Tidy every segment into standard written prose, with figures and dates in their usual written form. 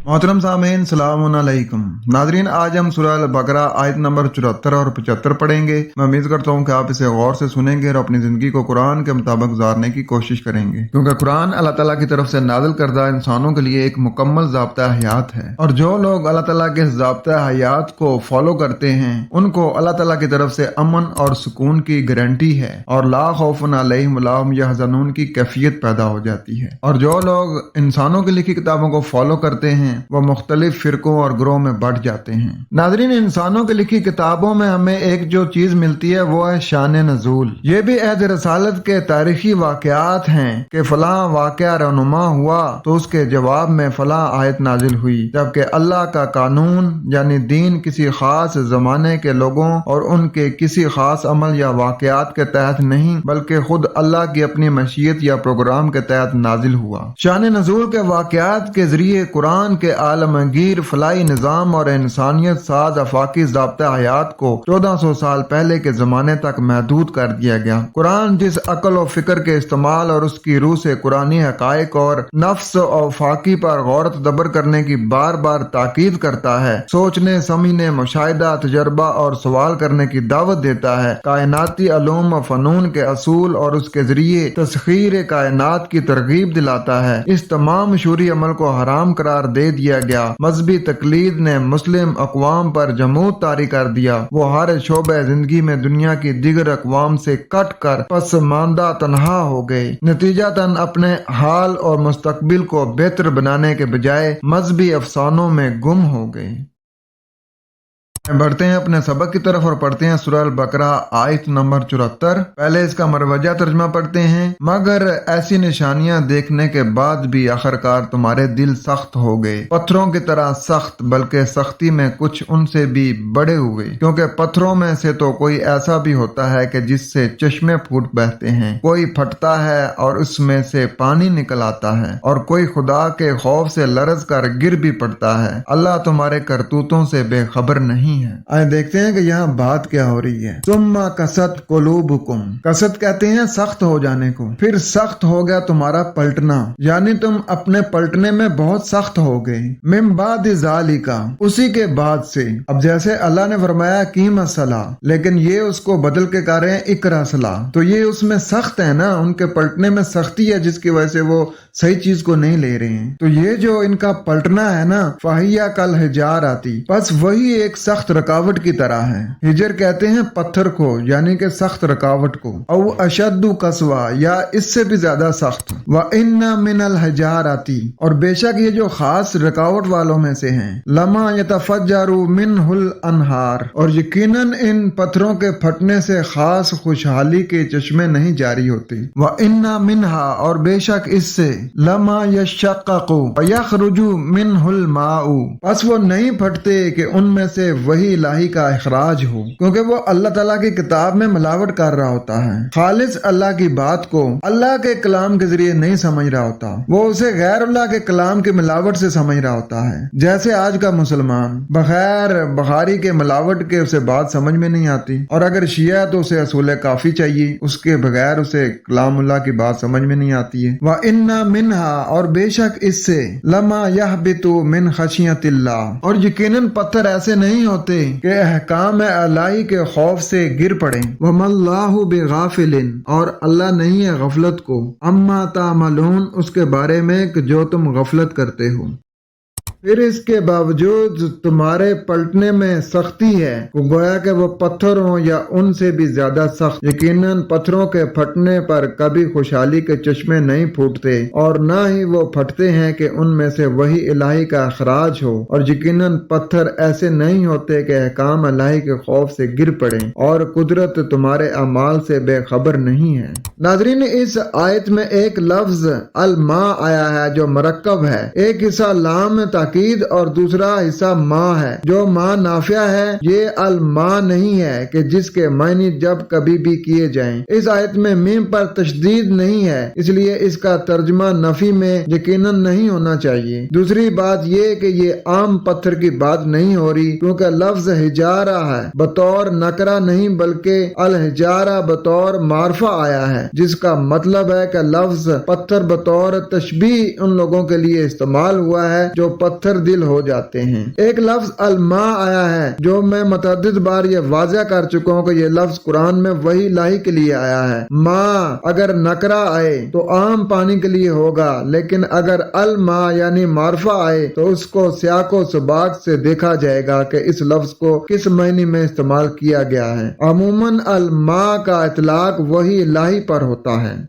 मोहतरम सामीन सलाम अलैकुम। नाजरीन, आज हम सूरह अल बकरा आयत नंबर 74 और 75 पढ़ेंगे। मैं उम्मीद करता हूँ कि आप इसे गौर से सुनेंगे और अपनी जिंदगी को कुरान के मुताबिक गुजारने की कोशिश करेंगे, क्योंकि कुरान अल्लाह ताला की तरफ से नाजिल करदा इंसानों के लिए एक मुकम्मल ज़ाब्ता हयात है, और जो लोग अल्लाह ताला के ज़ाब्ता हयात को फॉलो करते हैं उनको अल्लाह ताला की तरफ से अमन और सुकून की गारंटी है और ला खौफुन अलैहिम वला हुम यहज़नून की कैफियत पैदा हो जाती है। और जो लोग इंसानों की लिखी किताबों को फॉलो करते हैं वो मुख्तलिफ फिरकों और ग्रोह में बढ़ जाते हैं। नाज़रीन, इंसानों की लिखी किताबों में हमें एक जो चीज मिलती है वो है शान नज़ूल। ये भी अहद रसालत के तारीखी वाकयात हैं कि फला वाकया रहनुमा हुआ तो उसके जवाब में फला आयत नाजिल हुई, जबकि अल्लाह का कानून यानी दीन किसी खास जमाने के लोगों और उनके किसी खास अमल या वाकयात के तहत नहीं बल्कि खुद अल्लाह की अपनी मशीयत या प्रोग्राम के तहत नाजिल हुआ। शान नज़ूल के वाकयात के जरिए कुरान के आलमगीर फलाई निज़ाम और इंसानियत साज अफाकी ज़ाब्ता हयात को 1400 साल पहले के ज़माने तक महदूद कर दिया गया। कुरान जिस अक्ल और फिक्र के इस्तेमाल और उसकी रूह से कुरानी हकायक और नफ्स और फाकी पर गौर तदब्बर करने की बार बार ताकीद करता है, सोचने समझने मुशाहिदा तजर्बा और सवाल करने की दावत देता है, कायनाती अलूम और फनून के असूल और उसके जरिए तस्खीर कायनात की तरगीब दिलाता है। इस तमाम शूरी अमल को हराम करार दे दिया गया। मजहबी तकलीद ने मुस्लिम अक़वाम पर जमूद तारी कर दिया। वो हर शोबे जिंदगी में दुनिया की दीगर अक़वाम से कट कर पसमानदा तनहा हो गए। नतीजतन अपने हाल और मुस्तकबिल को बेहतर बनाने के बजाय मजहबी अफसानों में गुम हो गए। बढ़ते हैं अपने सबक की तरफ और पढ़ते हैं सूरह अल बकरा आयत नंबर 74। पहले इसका मरवजा तर्जमा पढ़ते हैं। मगर ऐसी निशानियां देखने के बाद भी आखिरकार तुम्हारे दिल सख्त हो गए, पत्थरों की तरह सख्त, बल्कि सख्ती में कुछ उनसे भी बड़े हुए, क्योंकि पत्थरों में से तो कोई ऐसा भी होता है कि जिससे चश्मे फूट बहते हैं, कोई फटता है और उसमें से पानी निकल आता है, और कोई खुदा के खौफ से लरज कर गिर भी पड़ता है। अल्लाह तुम्हारे करतूतों से बेखबर नहीं है। आइए देखते हैं कि यहाँ बात क्या हो रही है। सुम्मा कसत कुलूबुकुम, कसत कहते हैं सख्त हो जाने को, फिर सख्त हो गया तुम्हारा पलटना, यानी तुम अपने पलटने में बहुत सख्त हो गए। मिन बाद ज़ालिका, उसी के बाद से। अब जैसे अल्लाह ने फरमाया कीम सला, लेकिन ये उसको बदल के कह रहे हैं इकरा सला, तो ये उसमें सख्त है ना, उनके पलटने में सख्ती है जिसकी वजह से वो सही चीज को नहीं ले रहे हैं। तो ये जो इनका पलटना है ना, फाहिया कल हिजार आती, बस वही एक सख्त रकावट की तरह है। हिजर कहते हैं पत्थर को, यानी कि सख्त रकावट को। औ अशद्दु कसवा, या इससे भी ज्यादा सख्त। व इन्ना मिनल हिजार आती, और बेशक ये जो खास रकावट वालों में से हैं। लमा यतफज्जरु मिनहुल अनहार, और यकीनन इन पत्थरों के फटने से खास खुशहाली के चश्मे नहीं जारी होते। व इन्ना मिनहा, और बेशक इससे लमा यशक्कु यखरुजु मिनहुल माउ, बस वो नहीं फटते कि उनमें से वही इलाही का इखराज हो, क्योंकि वो अल्लाह ताला की किताब में मिलावट कर रहा होता है। खालिस अल्लाह की बात को अल्लाह के कलाम के जरिए नहीं समझ रहा होता, वो उसे गैर अल्लाह के कलाम की मिलावट से समझ रहा होता है। जैसे आज का मुसलमान बगैर बुखारी के मिलावट के उसे बात समझ में नहीं आती, और अगर शिया तो उसे असूल काफी चाहिए, उसके बगैर उसे कलामुल्लाह की बात समझ में नहीं आती है। व इन्ना मिनहा, और बेशक इससे लमा यहबितु मिन खशियतिल्लाह, और यकीनन पत्थर ऐसे नहीं होते कि अहकाम अल्लाही के खौफ से गिर पड़े। वमल्लाहु बिगाफिलिन, और अल्लाह नहीं है गफलत को, अम्मा तामलून, उसके बारे में कि जो तुम गफलत करते हो। फिर इसके बावजूद तुम्हारे पलटने में सख्ती है, गोया कि वो पत्थर हो या उनसे भी ज्यादा सख्त। यकीनन पत्थरों के फटने पर कभी खुशहाली के चश्मे नहीं फूटते, और न ही वो फटते हैं कि उनमें से वही इलाही का अखराज हो, और यकीनन पत्थर ऐसे नहीं होते कि अहकाम इलाही के खौफ से गिर पड़े, और कुदरत तुम्हारे अमाल से बेखबर नहीं है। नाज़रीन, इस आयत में एक लफ्ज अल मा आया है जो मरक्कब है। एक हिस्सा लाम ताकीद और दूसरा हिस्सा माँ है। जो माँ नाफिया है, ये अल माँ नहीं है कि जिसके मायने जब कभी भी किए जाएं। इस आयत में मीम पर तशदीद नहीं है, इसलिए इसका तर्जुमा नफी में यकीनन नहीं होना चाहिए। दूसरी बात ये कि ये आम पत्थर की बात नहीं हो रही, क्योंकि लफ्ज हिजारा है, बतौर नकरा नहीं बल्कि अल हिजारा बतौर मारफा आया है, जिसका मतलब है कि लफ्ज पत्थर बतौर तशबीह उन लोगों के लिए इस्तेमाल हुआ है जो पत्थर पत्थर दिल हो जाते हैं। एक लफ्ज अलमा आया है जो मैं मुतअद्दिद बार ये वाज़ह कर चुका हूँ कि ये लफ्ज कुरान में वही लाही के लिए आया है। माँ अगर नकरा आए तो आम पानी के लिए होगा, लेकिन अगर अलमा यानी मारफा आए तो उसको सियाको सबाक से देखा जाएगा कि इस लफ्ज को किस महीने में इस्तेमाल किया गया है। अमूमन अलमा का इतलाक वही लाही पर होता है।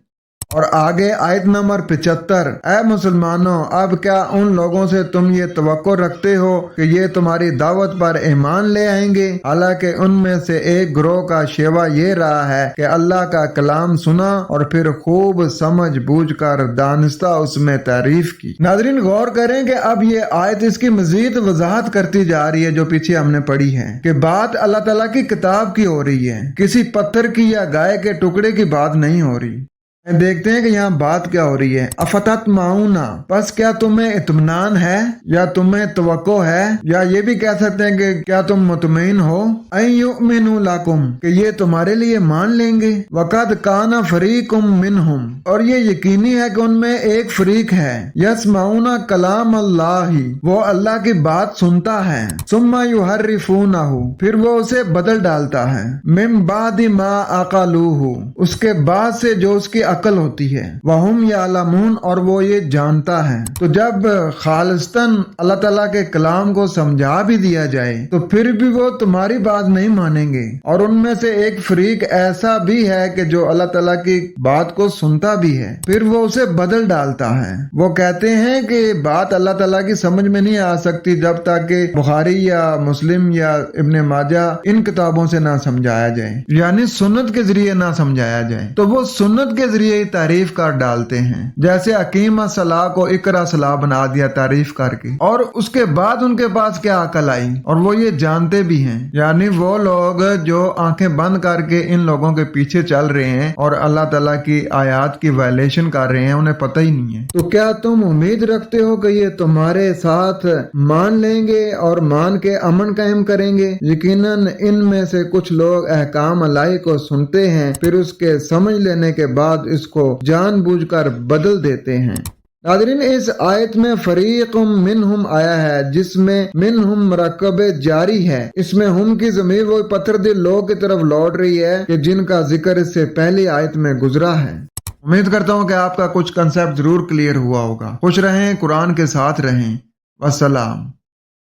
और आगे आयत नंबर 75, ऐ मुसलमानों, अब क्या उन लोगों से तुम ये तवक्को रखते हो कि ये तुम्हारी दावत पर ईमान ले आएंगे, हालांकि उनमें से एक ग्रोह का शेवा ये रहा है कि अल्लाह का कलाम सुना और फिर खूब समझ बूझ कर दानिस्ता उसमें तारीफ की। नाज़रीन गौर करें कि अब ये आयत इसकी मजीद वजाहत करती जा रही है जो पीछे हमने पढ़ी है कि बात अल्लाह ताला की किताब की हो रही है, किसी पत्थर की या गाय के टुकड़े की बात नहीं हो रही। देखते हैं कि यहाँ बात क्या हो रही है। अफतत माऊना, बस क्या तुम्हें इत्मीनान है या तुम्हें तवक्को है, या ये भी कह सकते हैं कि क्या तुम मुतमईन हो। युमिनु लकुम, कि ये तुम्हारे लिए मान लेंगे। वक़द काना फरीकुम मिनहुम, और ये यकीनी है कि उनमें एक फरीक है। यसमाऊना कलाम अल्लाही, वो अल्लाह की बात सुनता है। सुम्मा युहर्रिफूनहु, फिर वो उसे बदल डालता है। मिन बादि मा अक़लूहु, उसके बाद से जो उसकी अकल होती है। वहुम यालमून, और वो ये जानता है। तो जब खालिस्तन अल्लाह ताला के कलाम को समझा भी दिया जाए तो फिर भी वो तुम्हारी बात नहीं मानेंगे। और उनमें से एक फरीक ऐसा भी है कि जो अल्लाह ताला की बात को सुनता भी है, फिर वो उसे बदल डालता है। वो कहते हैं कि बात अल्लाह ताला की समझ में नहीं आ सकती जब तक कि बुखारी या मुस्लिम या इब्ने माजा इन किताबों से ना समझाया जाए, यानी सुन्नत के जरिए ना समझाया जाए। तो वो सुन्नत के जरिए तारीफ कर डालते हैं। जैसे अकीम सलाह को इकरा सलाह बना दिया तारीफ करके, और उसके बाद उनके पास क्या अकल आई, और वो ये जानते भी हैं। यानी वो लोग जो आंखें बंद करके इन लोगों के पीछे चल रहे हैं और अल्लाह ताला की आयात की वायलेशन कर रहे हैं, उन्हें पता ही नहीं है। तो क्या तुम उम्मीद रखते हो कि ये तुम्हारे साथ मान लेंगे और मान के अमन कायम करेंगे? यकीनन इनमें से कुछ लोग अहकाम अल्लाह को सुनते हैं, फिर उसके समझ लेने के बाद इसको जानबूझकर बदल देते हैं। नाज़रीन इस आयत में फरीक़ुम मिनहुम आया है जिसमें मिनहुम मरकब जारी है। इसमें हम की ज़मीर वो पत्थर दिल लोग की तरफ लौट रही है कि जिनका जिक्र इससे पहली आयत में गुजरा है। उम्मीद करता हूँ कि आपका कुछ कंसेप्ट जरूर क्लियर हुआ होगा। खुश रहें, कुरान के साथ रहें। वस्सलाम।